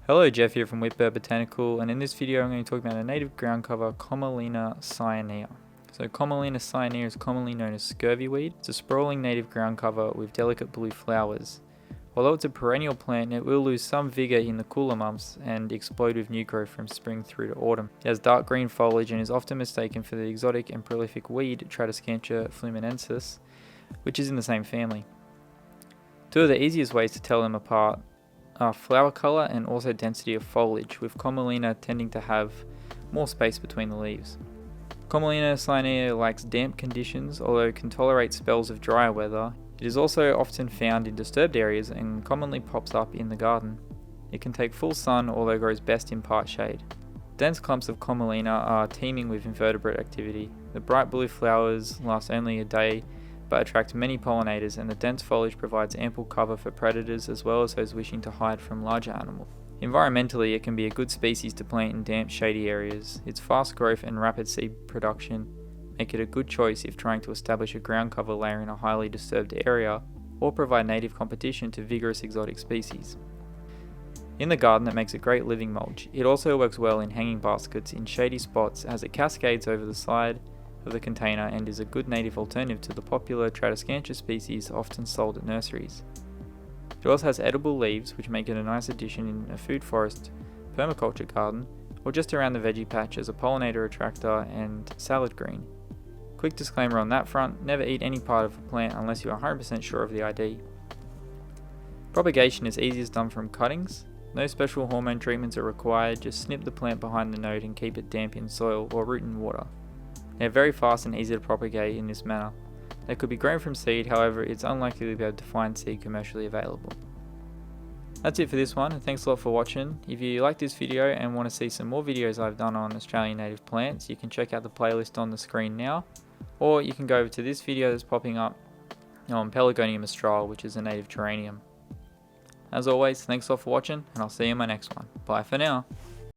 Hello, Jeff here from Whitbird Botanical, and in this video I'm going to talk about a native ground cover, Commelina cyanea. So Commelina cyanea is commonly known as scurvy weed. It's a sprawling native ground cover with delicate blue flowers. Although it's a perennial plant, it will lose some vigor in the cooler months and explode with new growth from spring through to autumn. It has dark green foliage and is often mistaken for the exotic and prolific weed Tradescantia fluminensis, which is in the same family. Two of the easiest ways to tell them apart are flower colour and also density of foliage, with Commelina tending to have more space between the leaves. Commelina cyanea likes damp conditions, although can tolerate spells of drier weather. It is also often found in disturbed areas and commonly pops up in the garden. It can take full sun, although grows best in part shade. Dense clumps of Commelina are teeming with invertebrate activity. The bright blue flowers last only a day but attract many pollinators, and the dense foliage provides ample cover for predators as well as those wishing to hide from larger animals. Environmentally, it can be a good species to plant in damp, shady areas. Its fast growth and rapid seed production make it a good choice if trying to establish a ground cover layer in a highly disturbed area or provide native competition to vigorous exotic species. In the garden, it makes a great living mulch. It also works well in hanging baskets in shady spots as it cascades over the side of the container and is a good native alternative to the popular Tradescantia species often sold at nurseries. It also has edible leaves, which make it a nice addition in a food forest permaculture garden or just around the veggie patch as a pollinator attractor and salad green. Quick disclaimer on that front, never eat any part of a plant unless you are 100% sure of the ID. Propagation is easiest done from cuttings. No special hormone treatments are required, just snip the plant behind the node and keep it damp in soil or root in water. They are very fast and easy to propagate in this manner. They could be grown from seed, however it's unlikely to be able to find seed commercially available. That's it for this one, and thanks a lot for watching. If you like this video and want to see some more videos I've done on Australian native plants, you can check out the playlist on the screen now, or you can go over to this video that's popping up on Pelargonium Astral, which is a native geranium. As always, thanks a lot for watching, and I'll see you in my next one. Bye for now.